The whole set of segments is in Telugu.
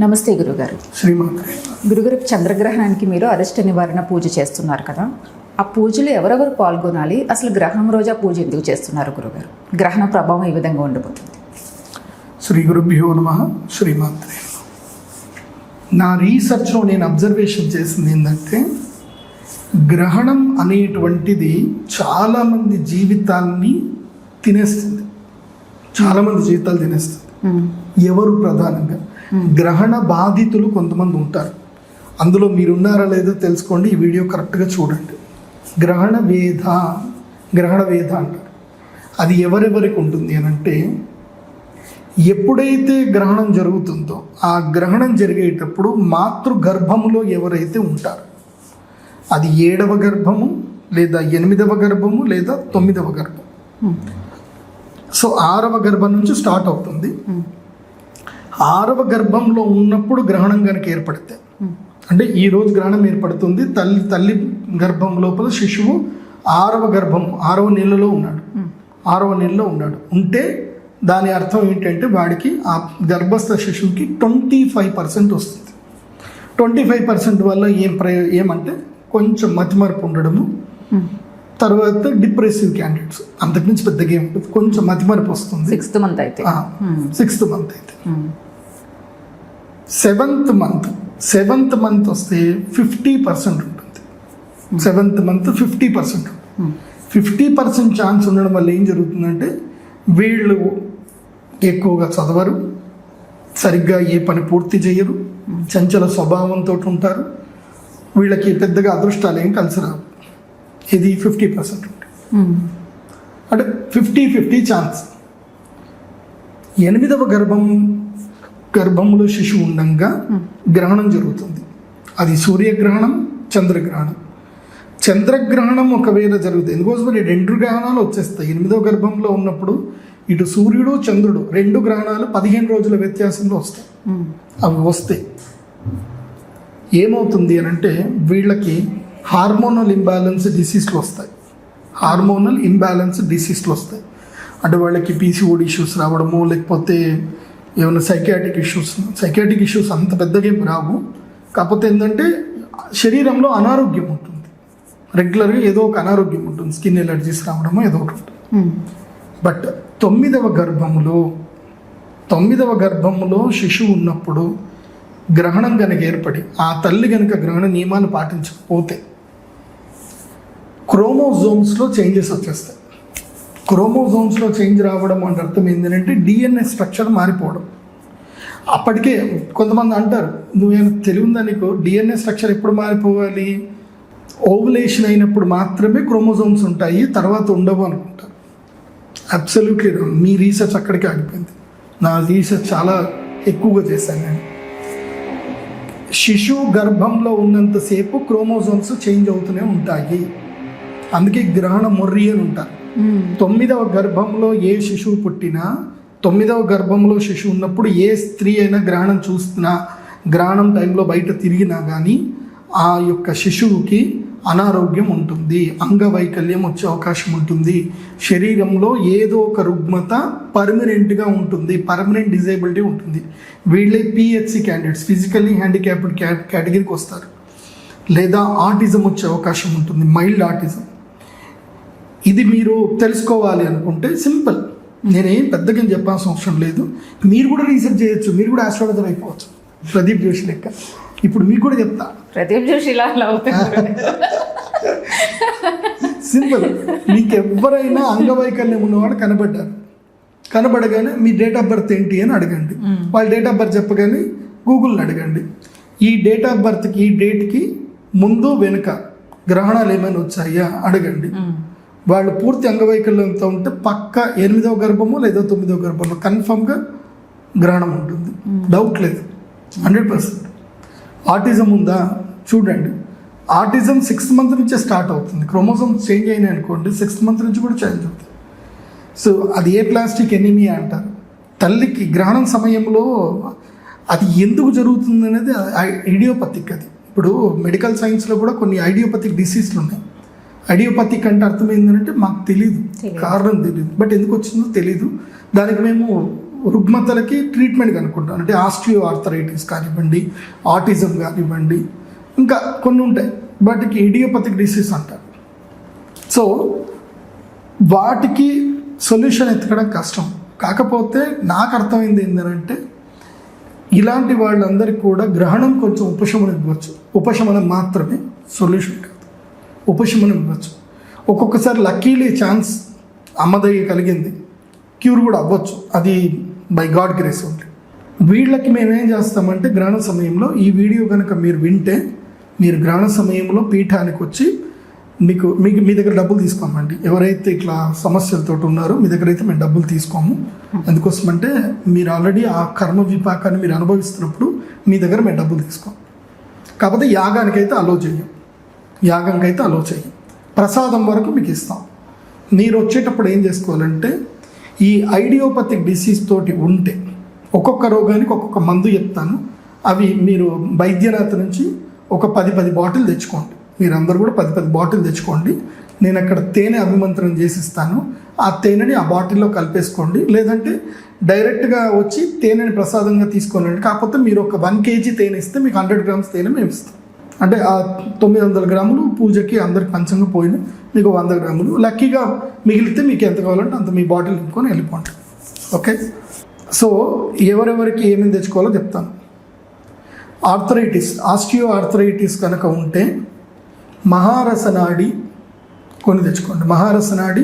నమస్తే గురుగారు. శ్రీమాత్రే. గురుగారు, చంద్రగ్రహణానికి మీరు అరిష్ట నివారణ పూజ చేస్తున్నారు కదా, ఆ పూజలో ఎవరెవరు పాల్గొనాలి? అసలు గ్రహణం రోజు ఆ పూజ ఎందుకు చేస్తున్నారు గురుగారు? గ్రహణ ప్రభావం ఈ విధంగా ఉండబోతుంది. శ్రీ గురుభ్యో నమః. శ్రీమాత్రే. నా రీసెర్చ్లో నేను అబ్జర్వేషన్ చేసింది ఏంటంటే, గ్రహణం అనేటువంటిది చాలామంది జీవితాన్ని తినేస్తుంది. చాలామంది జీవితాలు తినేస్తుంది. ఎవరు ప్రధానంగా గ్రహణ బాధితులు కొంతమంది ఉంటారు. అందులో మీరున్నారా లేదో తెలుసుకోండి. ఈ వీడియో కరెక్ట్గా చూడండి. గ్రహణ వేధ అంటారు. అది ఎవరెవరికి ఉంటుంది అని అంటే, ఎప్పుడైతే గ్రహణం జరుగుతుందో ఆ గ్రహణం జరిగేటప్పుడు మాతృగర్భములో ఎవరైతే ఉంటారో, అది 7వ గర్భము లేదా 8వ గర్భము లేదా 9వ గర్భం. సో 6వ గర్భం నుంచి స్టార్ట్ అవుతుంది. 6వ గర్భంలో ఉన్నప్పుడు గ్రహణం కనుక ఏర్పడితే, అంటే ఈరోజు గ్రహణం ఏర్పడుతుంది, తల్లి గర్భం లోపల శిశువు 6వ గర్భం 6వ నెలలో ఉన్నాడు ఉంటే దాని అర్థం ఏంటంటే, వాడికి ఆ గర్భస్థ శిశువుకి 25% వస్తుంది. 25% వల్ల ఏమంటే కొంచెం మతిమరుపు ఉండడము, తర్వాత డిప్రెసివ్ క్యాండిడేట్స్, అంతకుమించి పెద్దగా ఏముంటుంది, కొంచెం మతిమరుపు వస్తుంది. 6th మంత్ అయితే 7th మంత్ వస్తే 50% ఉంటుంది. 7th month 50%. 50% ఛాన్స్ ఉండడం వల్ల ఏం జరుగుతుందంటే, వీళ్ళు ఎక్కువగా చదవరు, సరిగ్గా ఏ పని పూర్తి చేయరు, చంచల స్వభావంతో ఉంటారు, వీళ్ళకి పెద్దగా అదృష్టాలు ఏం కలిసి రావు. ఇది 50% ఉంటుంది. అంటే 50-50 ఛాన్స్. 8వ గర్భంలో శిశువు ఉండగా గ్రహణం జరుగుతుంది. అది సూర్యగ్రహణం, చంద్రగ్రహణం. చంద్రగ్రహణం ఒకవేళ జరుగుతుంది, ఎందుకోసం 2 గ్రహణాలు వచ్చేస్తాయి. 8వ గర్భంలో ఉన్నప్పుడు ఇటు సూర్యుడు చంద్రుడు 2 గ్రహణాలు 15 రోజుల వ్యత్యాసంలో వస్తాయి. అవి వస్తే ఏమవుతుంది అని అంటే, వీళ్ళకి హార్మోనల్ ఇంబ్యాలెన్స్ డిసీజ్లు వస్తాయి. అంటే వాళ్ళకి పీసీఓడి ఇష్యూస్ రావడము, లేకపోతే ఏమైనా సైకాట్రిక్ ఇష్యూస్ అంత పెద్దగా ఏం రావు. కాకపోతే ఏంటంటే, శరీరంలో అనారోగ్యం ఉంటుంది, రెగ్యులర్గా ఏదో ఒక అనారోగ్యం ఉంటుంది, స్కిన్ ఎలర్జీస్ రావడము ఏదో ఒకటి ఉంటుంది. బట్ 9వ గర్భంలో శిశువు ఉన్నప్పుడు గ్రహణం కనుక ఏర్పడి, ఆ తల్లి కనుక గ్రహణ నియమాలు పాటించకపోతే క్రోమోజోమ్స్లో చేంజెస్ వచ్చేస్తాయి. క్రోమోజోమ్స్లో చేంజ్ రావడం అంటే అర్థం ఏంటంటే, డిఎన్ఏ స్ట్రక్చర్ మారిపోవడం. అప్పటికే కొంతమంది అంటారు, నువ్వేమైనా తెలివిందా నీకు, డిఎన్ఏ స్ట్రక్చర్ ఎప్పుడు మారిపోవాలి, ఓవులేషన్ అయినప్పుడు మాత్రమే క్రోమోజోమ్స్ ఉంటాయి, తర్వాత ఉండవు అనుకుంటారు. Absolutely wrong. మీ రీసెర్చ్ అక్కడికే ఆగిపోయింది. నా రీసెర్చ్ చాలా ఎక్కువగా చేశాను నేను. శిశువు గర్భంలో ఉన్నంతసేపు క్రోమోజోమ్స్ చేంజ్ అవుతూనే ఉంటాయి. అందుకే గ్రహణ మొర్రి అని ఉంటారు. 9వ గర్భంలో ఏ శిశువు పుట్టినా, 9వ గర్భంలో శిశువు ఉన్నప్పుడు ఏ స్త్రీ అయినా గ్రహణం చూస్తున్నా, గ్రహణం టైంలో బయట తిరిగినా కానీ ఆ యొక్క శిశువుకి అనారోగ్యం ఉంటుంది, అంగవైకల్యం వచ్చే అవకాశం ఉంటుంది, శరీరంలో ఏదో ఒక రుగ్మత పర్మనెంట్గా ఉంటుంది, పర్మనెంట్ డిజేబిలిటీ ఉంటుంది. వీళ్ళే పిహెచ్సి క్యాండిడేట్స్, ఫిజికల్లీ హ్యాండిక్యాప్డ్ కేటగిరీకి వస్తారు. లేదా ఆటిజం వచ్చే అవకాశం ఉంటుంది, మైల్డ్ ఆటిజం. ఇది మీరు తెలుసుకోవాలి అనుకుంటే సింపుల్, నేనేం పెద్దగా చెప్పాల్సిన అవసరం లేదు. మీరు కూడా రీసెర్చ్ చేయొచ్చు, మీరు కూడా ఆస్ట్రాలజర్ అయిపోవచ్చు, ప్రదీప్ జోషి లెక్క. ఇప్పుడు మీకు కూడా చెప్తా, ప్రదీప్ జోషి సింపుల్. మీకు ఎవరైనా అంగవైకల్యం ఉన్నవాడు కనబడగానే మీ డేట్ ఆఫ్ బర్త్ ఏంటి అని అడగండి. వాళ్ళ డేట్ ఆఫ్ బర్త్ చెప్పగానే గూగుల్ని అడగండి. ఈ డేట్ ఆఫ్ బర్త్కి, ఈ డేట్కి ముందు వెనుక గ్రహణాలు ఏమైనా వచ్చాయా అడగండి. వాళ్ళు పూర్తి అంగవైకల్యంతో ఉంటే పక్క 8వ గర్భము లేదా 9వ గర్భంలో కన్ఫర్మ్గా గ్రహణం ఉంటుంది, డౌట్ లేదు, 100%. ఆటిజం ఉందా చూడండి. ఆటిజం 6th మంత్ నుంచే స్టార్ట్ అవుతుంది. క్రోమోజోమ్స్ చేంజ్ అయినాయి అనుకోండి, 6th మంత్ నుంచి కూడా చేంజ్ అవుతుంది. సో అది ఏ ప్లాస్టిక్ ఎనీమియా అంటారు. తల్లికి గ్రహణం సమయంలో అది ఎందుకు జరుగుతుంది అనేది ఐడియోపతిక్. అది ఇప్పుడు మెడికల్ సైన్స్లో కూడా కొన్ని ఐడియోపతిక్ డిసీజ్లు ఉన్నాయి. ఐడియోపతిక్ అంటే అర్థం ఏంటంటే, మాకు తెలీదు, కారణం తెలీదు, బట్ ఎందుకు వచ్చిందో తెలీదు. దానికి మేము రుగ్మతలకి ట్రీట్మెంట్ కనుక్కుంటాం. అంటే ఆస్టియో ఆర్థరైటిస్ కానివ్వండి, ఆటిజం కానివ్వండి, ఇంకా కొన్ని ఉంటాయి. వాటికి ఇడియోపతిక్ డిసీజ్ అంటారు. సో వాటికి సొల్యూషన్ ఎత్తకడం కష్టం. కాకపోతే నాకు అర్థమైంది ఏంటంటే ఇలాంటి వాళ్ళందరికీ కూడా గ్రహణం కొంచెం ఉపశమనం ఇవ్వచ్చు. ఉపశమనం మాత్రమే, సొల్యూషన్ కాదు. ఉపశమనం ఇవ్వచ్చు. ఒక్కొక్కసారి లక్కీలీ ఛాన్స్ అమ్మదయ్య కలిగింది, క్యూర్ కూడా అవ్వచ్చు. అది బై గాడ్ గ్రేస్ ఉంది. వీళ్ళకి మేమేం చేస్తామంటే గ్రహణ సమయంలో ఈ వీడియో కనుక మీరు వింటే మీరు గ్రహణ సమయంలో పీఠానికి వచ్చి మీకు మీ దగ్గర డబ్బులు తీసుకోమండి. ఎవరైతే ఇట్లా సమస్యలతో ఉన్నారో మీ దగ్గర అయితే మేము డబ్బులు తీసుకోము. ఎందుకోసమంటే మీరు ఆల్రెడీ ఆ కర్మ విపాకాన్ని మీరు అనుభవిస్తున్నప్పుడు మీ దగ్గర మేము డబ్బులు తీసుకోం. కాకపోతే యాగానికైతే అలో చేయం. యాగంకైతే అలో చేయం. ప్రసాదం వరకు మీకు ఇస్తాం. మీరు వచ్చేటప్పుడు ఏం చేసుకోవాలంటే ఈ ఐడియోపతిక్ డిసీజ్ తోటి ఉంటే ఒక్కొక్క రోగానికి ఒక్కొక్క మందు చెప్తాను. అవి మీరు వైద్యనాథ్ నుంచి ఒక 10 బాటిల్ తెచ్చుకోండి. మీరందరూ కూడా 10 బాటిల్ తెచ్చుకోండి. నేను అక్కడ తేనె అభిమంత్రం చేసిస్తాను. ఆ తేనెని ఆ బాటిల్లో కలిపేసుకోండి. లేదంటే డైరెక్ట్గా వచ్చి తేనెని ప్రసాదంగా తీసుకోనండి. కాకపోతే మీరు ఒక 1 kg తేనె ఇస్తే మీకు 100 grams తేనె మేము ఇస్తాం. అంటే ఆ 900 గ్రాములు పూజకి అందరికి పంచంగా పోయిన మీకు 100 గ్రాములు లక్కీగా మిగిలితే మీకు ఎంత కావాలంటే అంత మీ బాటిల్ నింపుకొని వెళ్ళిపోండి. ఓకే. సో ఎవరెవరికి ఏమేమి తెచ్చుకోవాలో చెప్తాను. ఆర్థరైటిస్, ఆస్టియో ఆర్థరైటిస్ కనుక ఉంటే మహారసనాడి కొన్ని తెచ్చుకోండి. మహారసనాడి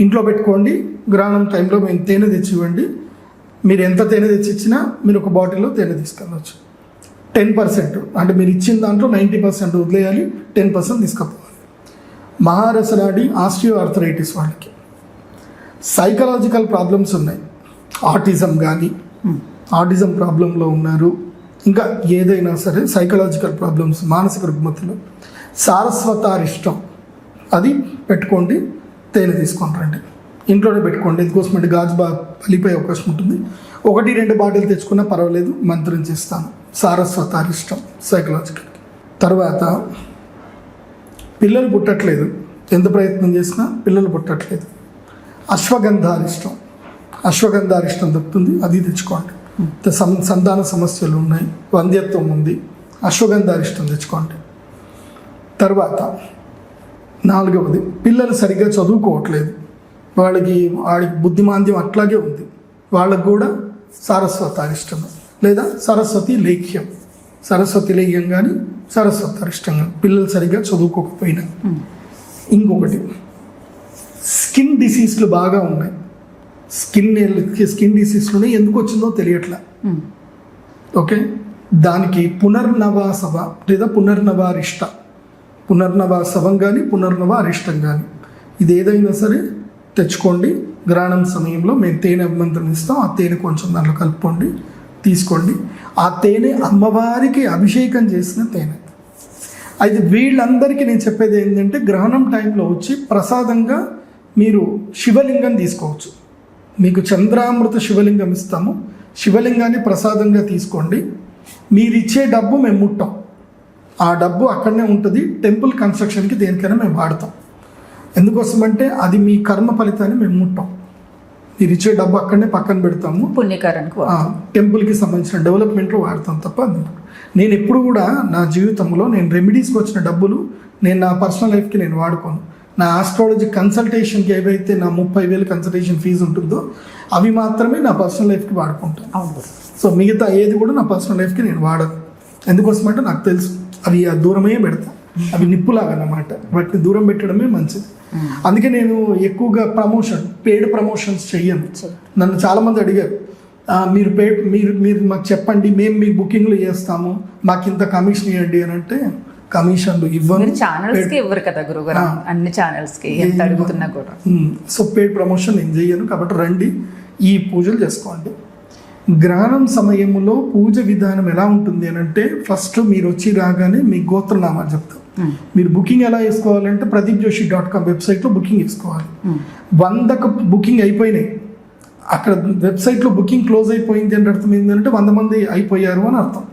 ఇంట్లో పెట్టుకోండి. గ్రహణం టైంలో మేము తేనె తెచ్చి ఇవ్వండి. మీరు ఎంత తేనె తెచ్చి ఇచ్చినా మీరు ఒక బాటిల్లో తేనె తీసుకెళ్ళవచ్చు. 10%, అంటే మీరు ఇచ్చిన దాంట్లో 90% వదిలేయాలి, 10% తీసుకుపోవాలి. మహారసనాడి ఆస్టియో ఆర్థరైటిస్ వాళ్ళకి. సైకలాజికల్ ప్రాబ్లమ్స్ ఉన్నాయి. ఆటిజం కానీ, ఆటిజం ప్రాబ్లంలో ఉన్నారు, ఇంకా ఏదైనా సరే సైకలాజికల్ ప్రాబ్లమ్స్, మానసిక రుగ్మతలు, సారస్వతారిష్టం అది పెట్టుకోండి. తేనె తీసుకొని రండి. ఇంట్లోనే పెట్టుకోండి. ఎందుకోసమంటే గాజు పలిపోయే అవకాశం ఉంటుంది. 1-2 బాటిల్ తెచ్చుకున్నా పర్వాలేదు, మంత్రం చేస్తాను. సారస్వతారిష్టం సైకలాజికల్. తర్వాత పిల్లలు పుట్టట్లేదు, ఎంత ప్రయత్నం చేసినా పిల్లలు పుట్టట్లేదు. అశ్వగంధారిష్టం, అశ్వగంధారిష్టం దొరుకుతుంది, అది తెచ్చుకోండి. సంతాన సమస్యలు ఉన్నాయి, వంధ్యత్వం ఉంది, అశ్వగంధారిష్టం తెచ్చుకోండి. తర్వాత 4వది, పిల్లలు సరిగ్గా చదువుకోవట్లేదు, వాడికి బుద్ధిమాంద్యం అట్లాగే ఉంది, వాళ్ళకు కూడా సారస్వతారిష్టం లేదా సరస్వతి లేఖ్యం, సరస్వతి లేఖ్యం కానీ సరస్వతారిష్టం కానీ, పిల్లలు సరిగ్గా చదువుకోకపోయినా. ఇంకొకటి, స్కిన్ డిసీజ్లు బాగా ఉన్నాయి. స్కిన్ డిసీజ్లోనే ఎందుకు వచ్చిందో తెలియట్లా. ఓకే, దానికి పునర్నవాసవ లేదా పునర్నవారిష్ట, పునర్నవాసవం కానీ పునర్నవారిష్టం కానీ, ఇది ఏదైనా సరే తెచ్చుకోండి. గ్రహణం సమయంలో మేము తేనె అభిమంత్రం ఇస్తాం. ఆ తేనె కొంచెం దాంట్లో కలుపుకోండి, తీసుకోండి. ఆ తేనె అమ్మవారికి అభిషేకం చేసిన తేనె. అయితే వీళ్ళందరికీ నేను చెప్పేది ఏంటంటే గ్రహణం టైంలో వచ్చి ప్రసాదంగా మీరు శివలింగం తీసుకోవచ్చు. మీకు చంద్రామృత శివలింగం ఇస్తాము. శివలింగాన్ని ప్రసాదంగా తీసుకోండి. మీరు ఇచ్చే డబ్బు మేము ముట్టాం, ఆ డబ్బు అక్కడనే ఉంటుంది. టెంపుల్ కన్స్ట్రక్షన్కి దేనికైనా మేము వాడతాం. ఎందుకోసమంటే అది మీ కర్మ ఫలితాన్ని మేము ముట్టాం. మీరు ఇచ్చే డబ్బు అక్కడనే పక్కన పెడతాము, పుణ్యకారానికి టెంపుల్కి సంబంధించిన డెవలప్మెంట్లో వాడతాం తప్ప. నేను ఎప్పుడు కూడా నా జీవితంలో నేను రెమెడీస్కి వచ్చిన డబ్బులు నేను నా పర్సనల్ లైఫ్కి నేను వాడుకోను. నా ఆస్ట్రాలజీ కన్సల్టేషన్కి ఏవైతే నా 30,000 కన్సల్టేషన్ ఫీజు ఉంటుందో అవి మాత్రమే నా పర్సనల్ లైఫ్కి వాడుకుంటాను. సో మిగతా ఏది కూడా నా పర్సనల్ లైఫ్కి నేను వాడను. ఎందుకోసమంటే నాకు తెలుసు అవి దూరమే పెడతా, అవి నిప్పులాగా అన్నమాట. వాటిని దూరం పెట్టడమే మంచిది. అందుకే నేను ఎక్కువగా పెయిడ్ ప్రమోషన్స్ చెయ్యను. నన్ను చాలామంది అడిగారు, మీరు మాకు చెప్పండి, మేము మీ బుకింగ్లు చేస్తాము, మాకు ఇంత కమిషన్ ఇవ్వండి అని. అంటే కమిషన్లు ఇవ్వను. ఛానల్స్కి ఇవ్వరు కదా గురుగారు, అన్ని ఛానల్స్కి ఎంత అడుగుతున్నా కూడా. సో పెయిడ్ ప్రమోషన్ నేను చెయ్యను. కాబట్టి రండి, ఈ పూజలు చేసుకోండి. గ్రహణం సమయంలో పూజ విధానం ఎలా ఉంటుంది అని అంటే, ఫస్ట్ మీరు వచ్చి రాగానే మీ గోత్రనామాలు చెప్తాం. మీరు బుకింగ్ ఎలా వేసుకోవాలంటే pradeepjoshi.com వెబ్సైట్లో బుకింగ్ వేసుకోవాలి. 100కు బుకింగ్ అయిపోయినాయి, అక్కడ వెబ్సైట్లో బుకింగ్ క్లోజ్ అయిపోయింది అని అర్థం ఏంటంటే 100 మంది అయిపోయారు అని అర్థం.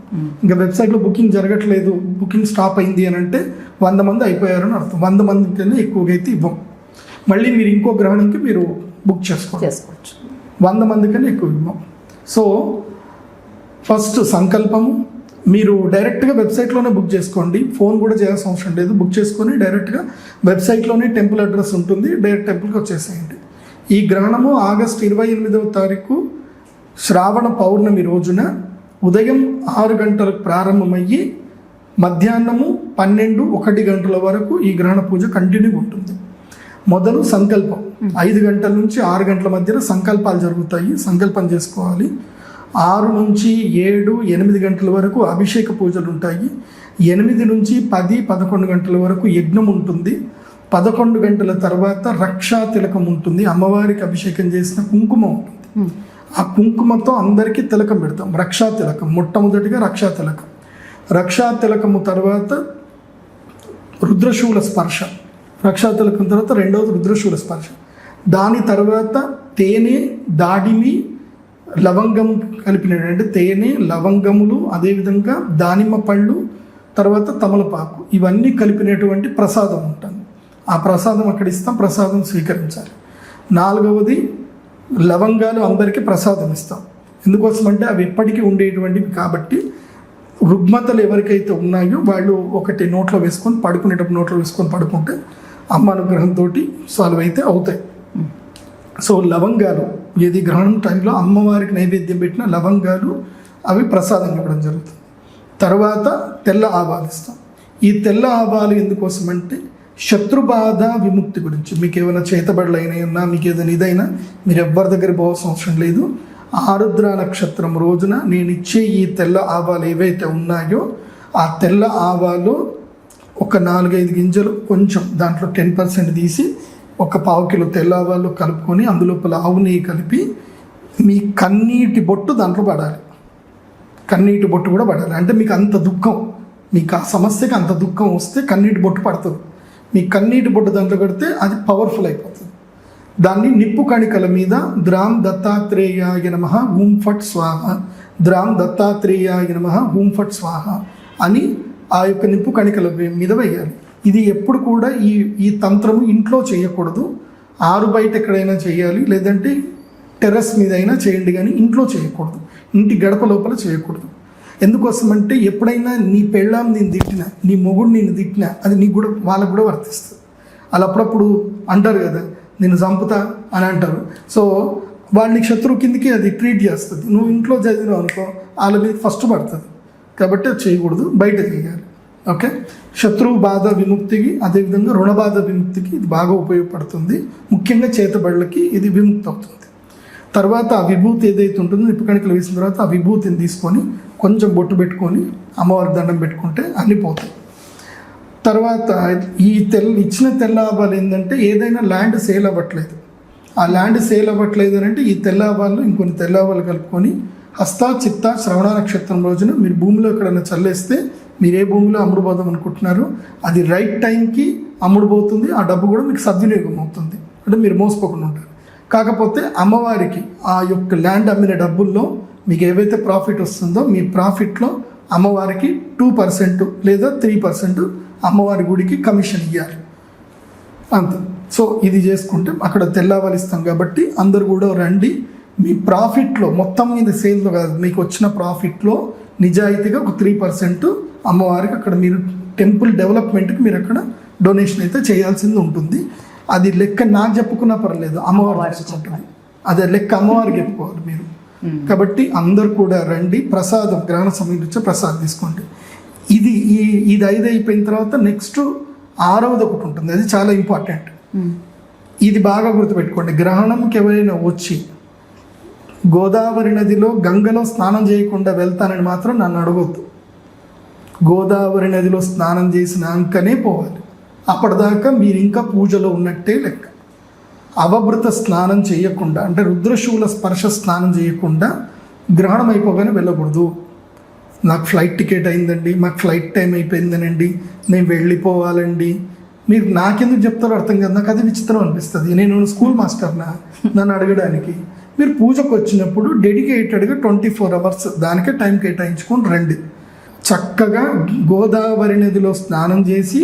ఇంకా వెబ్సైట్లో బుకింగ్ జరగట్లేదు, బుకింగ్ స్టాప్ అయింది అని అంటే 100 మంది అయిపోయారు అని అర్థం. 100 మంది కన్నా ఎక్కువగా అయితే ఇవ్వం. మళ్ళీ మీరు ఇంకో గ్రహణంకి మీరు బుక్ చేసుకోవచ్చు. 100 మంది కన్నా ఎక్కువ ఇవ్వం. సో ఫస్ట్ సంకల్పము, మీరు డైరెక్ట్గా వెబ్సైట్లోనే బుక్ చేసుకోండి, ఫోన్ కూడా చేయాల్సిన అవసరం లేదు. బుక్ చేసుకొని డైరెక్ట్గా వెబ్సైట్లోనే టెంపుల్ అడ్రస్ ఉంటుంది, డైరెక్ట్ టెంపుల్కి వచ్చేసేయండి. ఈ గ్రహణము ఆగస్టు 28వ తారీఖు శ్రావణ పౌర్ణమి రోజున ఉదయం 6 గంటలకు ప్రారంభమయ్యి మధ్యాహ్నము 12-1 గంటల వరకు ఈ గ్రహణ పూజ కంటిన్యూ ఉంటుంది. మొదలు సంకల్పం 5 గంటల నుంచి 6 గంటల మధ్యలో సంకల్పాలు జరుగుతాయి, సంకల్పం చేసుకోవాలి. 6 నుంచి 7, 8 గంటల వరకు అభిషేక పూజలు ఉంటాయి. 8 నుంచి 10, 11 గంటల వరకు యజ్ఞం ఉంటుంది. 11 గంటల తర్వాత రక్షా తిలకం ఉంటుంది, అమ్మవారికి అభిషేకం చేసిన కుంకుమ ఉంటుంది. ఆ కుంకుమతో అందరికీ తిలకం పెడతాం, రక్షా తిలకం. మొట్టమొదటిగా రక్షా తిలకం, రక్షా తిలకము తర్వాత రుద్రశూల స్పర్శ, రక్షా తిలకం తర్వాత రెండవది రుద్రశూల స్పర్శ. దాని తర్వాత తేనె, దాడిమి, లవంగం కలిపినటువంటి, అంటే తేనె, లవంగములు, అదేవిధంగా దానిమ్మ పళ్ళు, తర్వాత తమలపాకు, ఇవన్నీ కలిపినటువంటి ప్రసాదం ఉంటుంది. ఆ ప్రసాదం అక్కడ ఇస్తాం, ప్రసాదం స్వీకరించాలి. 4వది లవంగాలు అందరికీ ప్రసాదం ఇస్తాం. ఎందుకోసమంటే అవి ఎప్పటికీ ఉండేటువంటివి కాబట్టి రుగ్మతలు ఎవరికైతే ఉన్నాయో వాళ్ళు ఒకటి నోట్లో వేసుకొని పడుకునేటప్పుడు నోట్లో వేసుకొని పడుకుంటే అమ్మ అనుగ్రహంతో సాల్వ్ అయితే అవుతాయి. సో లవంగాలు, ఏది గ్రహణం టైంలో అమ్మవారికి నైవేద్యం పెట్టిన లవంగాలు అవి ప్రసాదం ఇవ్వడం జరుగుతుంది. తర్వాత తెల్ల ఆవాలు ఇస్తాం. ఈ తెల్ల ఆవాలు ఎందుకోసమంటే శత్రుబాధ విముక్తి గురించి. మీకు ఏమైనా చేతబడులు అయినా, మీకు ఏదైనా ఇదైనా మీరు ఎవ్వరి దగ్గర పోవాల్సిన అవసరం లేదు. ఆరుద్ర నక్షత్రం రోజున నేను ఇచ్చే ఈ తెల్ల ఆవాలు ఏవైతే ఉన్నాయో ఆ తెల్ల ఆవాలు ఒక 4-5 గింజలు, కొంచెం దాంట్లో 10% తీసి ఒక 1/4 కిలో తెల్ల ఆవాలు కలుపుకొని అందులోపల ఆవు నెయ్యి కలిపి మీ కన్నీటి బొట్టు దాంట్లో పడాలి. కన్నీటి బొట్టు కూడా పడాలి. అంటే మీకు అంత దుఃఖం, మీకు ఆ సమస్యకి అంత దుఃఖం వస్తే కన్నీటి బొట్టు పడుతుంది. మీ కన్నీటి బొట్టు దాంట్లో కడితే అది పవర్ఫుల్ అయిపోతుంది. దాన్ని నిప్పు కణికల మీద ద్రాం దత్తాత్రేయాయ నమః ఓం ఫట్ స్వాహ, ద్రాం దత్తాత్రేయాయ నమః ఓం ఫట్ స్వాహ అని ఆ యొక్క నిప్పు కణికల మీద వేయాలి. ఇది ఎప్పుడు కూడా ఈ తంత్రము ఇంట్లో చేయకూడదు, ఆరు బయట ఎక్కడైనా చేయాలి, లేదంటే టెర్రస్ మీద అయినా చేయండి, కానీ ఇంట్లో చేయకూడదు, ఇంటి గడప లోపల చేయకూడదు. ఎందుకోసమంటే ఎప్పుడైనా నీ పెళ్ళాం నేను తిట్టినా, నీ మొగుడు నేను తిట్టినా అది నీకు కూడా వాళ్ళకు కూడా వర్తిస్తుంది. అలా అప్పుడప్పుడు అంటారు కదా, నేను చంపుతా అని అంటారు. సో వాళ్ళని శత్రువు కిందికి అది ట్రీట్ చేస్తుంది. నువ్వు ఇంట్లో చదివినావు అనుకో వాళ్ళ మీద ఫస్ట్ పడుతుంది. కాబట్టి అది చేయకూడదు, బయట చేయాలి. ఓకే, శత్రువు బాధ విముక్తికి, అదేవిధంగా రుణ బాధ విముక్తికి ఇది బాగా ఉపయోగపడుతుంది. ముఖ్యంగా చేతబడులకి ఇది విముక్తి అవుతుంది. తర్వాత ఆ విభూతి ఏదైతే ఉంటుందో నిప్పు కణికలు వేసిన తర్వాత ఆ విభూతిని తీసుకొని కొంచెం బొట్టు పెట్టుకొని అమ్మవారి దండం పెట్టుకుంటే అన్నీ పోతాయి. తర్వాత ఈ ఇచ్చిన తెల్ల ఆవాలు ఏంటంటే ఏదైనా ల్యాండ్ సేల్ అవ్వట్లేదు, ఆ ల్యాండ్ సేల్ అవ్వట్లేదు అని అంటే ఈ తెల్ల ఆవాలు ఇంకొన్ని తెల్ల ఆవాలు కలుపుకొని హస్త చిత్త శ్రవణ నక్షత్రం రోజున మీరు భూమిలో ఎక్కడైనా చల్లేస్తే మీరు ఏ భూమిలో అమ్ముడుపోదాం అనుకుంటున్నారో అది రైట్ టైంకి అమ్ముడుపోతుంది. ఆ డబ్బు కూడా మీకు సద్వినియోగం అవుతుంది, అంటే మీరు మోసపోకుండా ఉంటారు. కాకపోతే అమ్మవారికి ఆ యొక్క ల్యాండ్ అమ్మిన డబ్బుల్లో మీకు ఏవైతే ప్రాఫిట్ వస్తుందో మీ ప్రాఫిట్లో అమ్మవారికి 2% లేదా 3% అమ్మవారి గుడికి కమిషన్ ఇవ్వాలి అంతే. సో ఇది చేసుకుంటే అక్కడ తెల్లవాళ్ళు ఇస్తాం కాబట్టి అందరు కూడా రండి. మీ ప్రాఫిట్లో మొత్తం మీద సేల్లో కాదు, మీకు వచ్చిన ప్రాఫిట్లో నిజాయితీగా ఒక 3% అమ్మవారికి అక్కడ మీరు టెంపుల్ డెవలప్మెంట్కి మీరు అక్కడ డొనేషన్ అయితే చేయాల్సింది ఉంటుంది. అది లెక్క నాకు చెప్పుకున్నా పర్లేదు, అమ్మవారు చెప్పుకుంటుంది, అదే లెక్క అమ్మవారికి చెప్పుకోవాలి మీరు. కాబట్టి అందరు కూడా రండి, ప్రసాదం గ్రహణ సమయం నుంచి ప్రసాదం తీసుకోండి. ఇది 5 అయిపోయిన తర్వాత నెక్స్ట్ 6వది ఒకటి ఉంటుంది, అది చాలా ఇంపార్టెంట్. ఇది బాగా గుర్తుపెట్టుకోండి. గ్రహణంకి ఎవరైనా వచ్చి గోదావరి నదిలో గంగలో స్నానం చేయకుండా వెళ్తానని మాత్రం నన్ను అడగొద్దు. గోదావరి నదిలో స్నానం చేసినాకనే పోవాలి, అప్పటిదాకా మీరు ఇంకా పూజలో ఉన్నట్టే లెక్క. అవభృత స్నానం చేయకుండా, అంటే రుద్రశూల స్పర్శ స్నానం చేయకుండా గ్రహణం అయిపోగానే వెళ్ళకూడదు. నాకు ఫ్లైట్ టికెట్ అయిందండి, మాకు ఫ్లైట్ టైం అయిపోయిందనండి, నేను వెళ్ళిపోవాలండి, మీరు నాకెందుకు చెప్తారో అర్థం కాదు. నాకు అది విచిత్రం అనిపిస్తుంది. నేను స్కూల్ మాస్టర్నా నన్ను అడగడానికి? మీరు పూజకు వచ్చినప్పుడు డెడికేటెడ్గా 24 hours దానికే టైం కేటాయించుకొని రండి. చక్కగా గోదావరి నదిలో స్నానం చేసి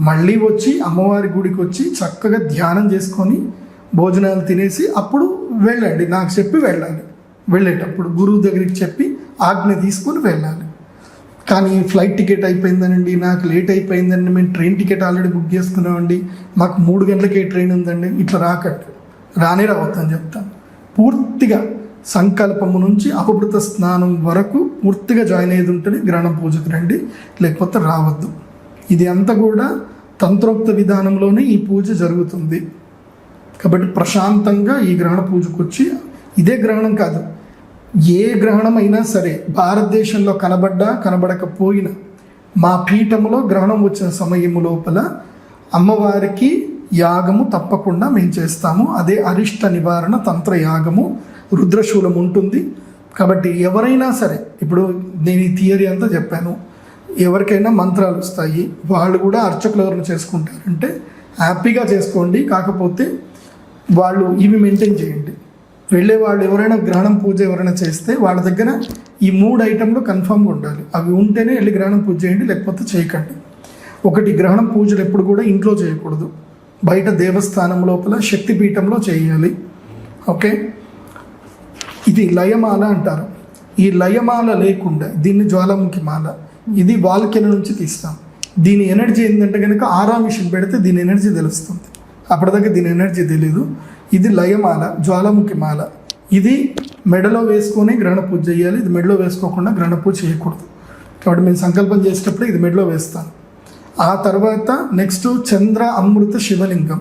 మళ్ళీ వచ్చి అమ్మవారి గుడికి వచ్చి చక్కగా ధ్యానం చేసుకొని భోజనాలు తినేసి అప్పుడు వెళ్ళండి. నాకు చెప్పి వెళ్ళాలి, వెళ్ళేటప్పుడు గురువు దగ్గరికి చెప్పి ఆజ్ఞ తీసుకొని వెళ్ళాలి. కానీ ఫ్లైట్ టికెట్ అయిపోయిందనండి, నాకు లేట్ అయిపోయిందండి, మేము ట్రైన్ టికెట్ ఆల్రెడీ బుక్ చేసుకున్నామండి, మాకు 3 గంటలకే ట్రైన్ ఉందండి, ఇట్లా రాకండి, రానే రావద్దని చెప్తాను. పూర్తిగా సంకల్పము నుంచి అపభృత స్నానం వరకు పూర్తిగా జాయిన్ అయ్యేది ఉంటేనే గ్రహణ పూజకు రండి, లేకపోతే రావద్దు. ఇది అంతా కూడా తంత్రోక్త విధానంలోనే ఈ పూజ జరుగుతుంది. కాబట్టి ప్రశాంతంగా ఈ గ్రహణ పూజకు వచ్చి, ఇదే గ్రహణం కాదు, ఏ గ్రహణం అయినా సరే భారతదేశంలో కనబడకపోయినా మా పీఠంలో గ్రహణం వచ్చిన సమయము లోపల అమ్మవారికి యాగము తప్పకుండా మేము చేస్తాము. అదే అరిష్ట నివారణ తంత్ర యాగము, రుద్రశూలం ఉంటుంది. కాబట్టి ఎవరైనా సరే, ఇప్పుడు నేను ఈ థియరీ అంతా చెప్పాను, ఎవరికైనా మంత్రాలు వస్తాయి, వాళ్ళు కూడా అర్చకులు ఎవరైనా చేసుకుంటారంటే హ్యాపీగా చేసుకోండి. కాకపోతే వాళ్ళు ఇవి మెయింటైన్ చేయండి. వెళ్ళే వాళ్ళు ఎవరైనా గ్రహణం పూజ ఎవరైనా చేస్తే వాళ్ళ దగ్గర ఈ 3 ఐటెంలు కన్ఫామ్గా ఉండాలి. అవి ఉంటేనే వెళ్ళి గ్రహణం పూజ చేయండి, లేకపోతే చేయకండి. ఒకటి, గ్రహణం పూజలు ఎప్పుడు కూడా ఇంట్లో చేయకూడదు, బయట దేవస్థానం లోపల శక్తిపీఠంలో చేయాలి. ఓకే, ఇది లయమాల అంటారు. ఈ లయమాల లేకుండా, దీన్ని జ్వాలాముఖి మాల, ఇది వాల్కెన నుంచి తీస్తాం. దీని ఎనర్జీ ఏంటంటే కనుక ఆరా మిషన్ పెడితే దీని ఎనర్జీ తెలుస్తుంది, అప్పటిదాకా దీని ఎనర్జీ తెలీదు. ఇది లయమాల, జ్వాలాముఖి మాల. ఇది మెడలో వేసుకొని గ్రహణ పూజ చేయాలి, ఇది మెడలో వేసుకోకుండా గ్రహణ పూజ చేయకూడదు. కాబట్టి మేము సంకల్పం చేసేటప్పుడు ఇది మెడలో వేస్తాను. ఆ తర్వాత నెక్స్ట్ చంద్ర అమృత శివలింగం.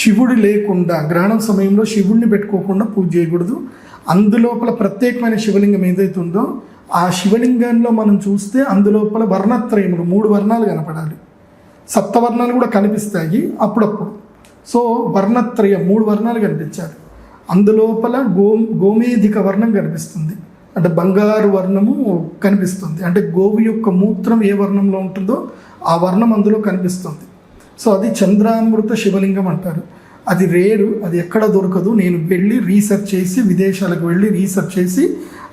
శివుడు లేకుండా గ్రహణం సమయంలో శివుడిని పెట్టుకోకుండా పూజ చేయకూడదు. అందులోపల ప్రత్యేకమైన శివలింగం ఏదైతే ఉందో ఆ శివలింగంలో మనం చూస్తే అందులోపల వర్ణత్రయములు 3 వర్ణాలు కనపడాలి. సప్తవర్ణాలు కూడా కనిపిస్తాయి అప్పుడప్పుడు. సో వర్ణత్రయం 3 వర్ణాలు కనిపించాలి. అందులోపల గోమేధిక వర్ణం కనిపిస్తుంది, అంటే బంగారు వర్ణము కనిపిస్తుంది. అంటే గోవు యొక్క మూత్రం ఏ వర్ణంలో ఉంటుందో ఆ వర్ణం అందులో కనిపిస్తుంది. సో అది చంద్రామృత శివలింగం అంటారు. అది రేరు, అది ఎక్కడ దొరకదు. నేను వెళ్ళి రీసెర్చ్ చేసి, విదేశాలకు వెళ్ళి రీసెర్చ్ చేసి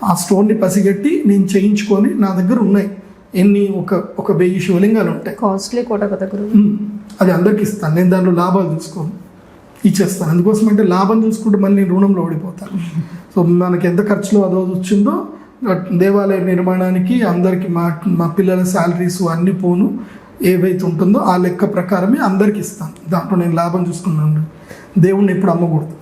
ఆ స్టోన్ని పసిగట్టి నేను చేయించుకొని, నా దగ్గర ఉన్నాయి ఒక 1000 శివలింగాలు ఉంటాయి. కాస్ట్లీ కూడా కదా గురువు. అది అందరికి ఇస్తాను, నేను దాంట్లో లాభాలు చూసుకోను, ఇచ్చేస్తాను. అందుకోసం అంటే లాభం చూసుకుంటే మళ్ళీ నేను రుణంలో ఓడిపోతాను. సో మనకి ఎంత ఖర్చులో అదో వచ్చిందో దేవాలయ నిర్మాణానికి అందరికీ మా పిల్లల శాలరీస్ అన్ని పోను ఏవైతే ఉంటుందో ఆ లెక్క ప్రకారమే అందరికి ఇస్తాను. దాంట్లో నేను లాభం చూసుకున్నాను. దేవుణ్ణి ఎప్పుడు అమ్మకూడదు,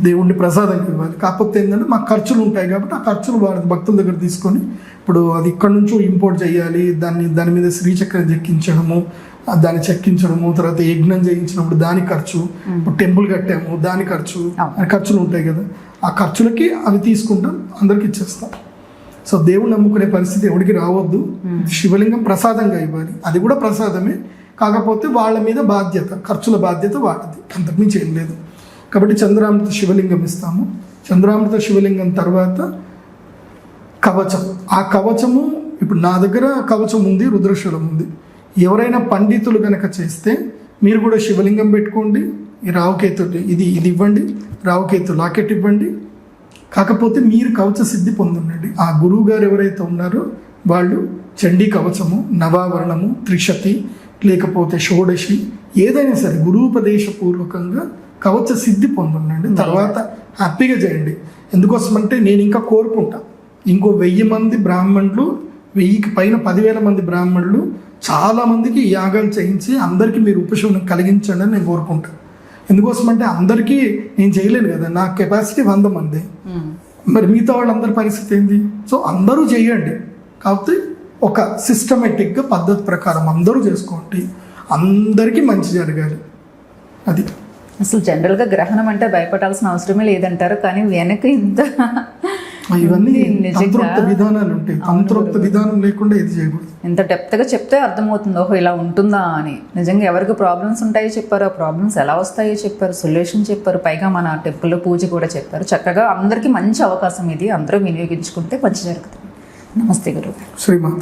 దేవుణ్ణి ప్రసాదంగా ఇవ్వాలి. కాకపోతే ఏంటంటే మాకు ఖర్చులు ఉంటాయి కాబట్టి ఆ ఖర్చులు భక్తుల దగ్గర తీసుకొని, ఇప్పుడు అది ఇక్కడ నుంచో ఇంపోర్ట్ చేయాలి, దాని మీద శ్రీచక్రం చెక్కించడము, దాన్ని చెక్కించడము, తర్వాత యజ్ఞం చేయించినప్పుడు దాని ఖర్చు, ఇప్పుడు టెంపుల్ కట్టాము దాని ఖర్చు, ఖర్చులు ఉంటాయి కదా, ఆ ఖర్చులకి అవి తీసుకుంటాం, అందరికి ఇచ్చేస్తాం. సో దేవుణ్ణి నమ్ముకునే పరిస్థితి ఎవరికి రావద్దు. శివలింగం ప్రసాదంగా ఇవ్వాలి, అది కూడా ప్రసాదమే. కాకపోతే వాళ్ళ మీద బాధ్యత, ఖర్చుల బాధ్యత వాటిది, అంతకుమించి ఏం లేదు. కాబట్టి చంద్రామృత శివలింగం ఇస్తాము. చంద్రామృత శివలింగం తర్వాత కవచం. ఆ కవచము ఇప్పుడు నా దగ్గర కవచం ఉంది, రుద్రశూలం ఉంది. ఎవరైనా పండితులు కనుక చేస్తే మీరు కూడా శివలింగం పెట్టుకోండి, ఈ రావుకేతు ఇది ఇవ్వండి, రావుకేతు లాకెట్ ఇవ్వండి. కాకపోతే మీరు కవచ సిద్ధి పొందుండండి. ఆ గురువు గారు ఎవరైతే ఉన్నారో వాళ్ళు చండీ కవచము, నవావరణము, త్రిశతి, లేకపోతే షోడశి, ఏదైనా సరే గురూపదేశపూర్వకంగా కవచ సిద్ధి పొందుండండి. తర్వాత హ్యాపీగా చేయండి. ఎందుకోసమంటే నేను ఇంకా కోరుకుంటా, ఇంకో 1000 మంది బ్రాహ్మణులు, 1000కి పైన 10,000 మంది బ్రాహ్మణులు చాలామందికి యాగాలు చేయించి అందరికీ మీరు ఉపశమనం కలిగించండి అని నేను కోరుకుంటాను. ఎందుకోసమంటే అందరికీ నేను చేయలేను కదా, నా కెపాసిటీ 100 మంది, మరి మిగతా వాళ్ళందరి పరిస్థితి ఏంటి? సో అందరూ చేయండి, కాకపోతే ఒక సిస్టమేటిక్గా పద్ధతి ప్రకారం అందరూ చేసుకోండి, అందరికీ మంచి జరగాలి. అది అసలు జనరల్గా గ్రహణం అంటే భయపడాల్సిన అవసరమే లేదంటారు, కానీ వెనక ఇంత ఇవన్నీ తంత్రోక్త విధానాలు ఉంటాయి. తంత్రోక్త విధానం లేకుండా ఇది చేయకూడదు. ఎంత డెప్త్గా చెప్తే అర్థమవుతుంది, ఓహో ఇలా ఉంటుందా అని. నిజంగా ఎవరికి ప్రాబ్లమ్స్ ఉంటాయో చెప్పారు, ఆ ప్రాబ్లమ్స్ ఎలా వస్తాయో చెప్పారు, సొల్యూషన్ చెప్పారు, పైగా మన టెంపుల్లో పూజ కూడా చెప్పారు. చక్కగా అందరికీ మంచి అవకాశం ఇది, అందరూ వినియోగించుకుంటే మంచి జరుగుతుంది. నమస్తే గురువు. శ్రీమాత.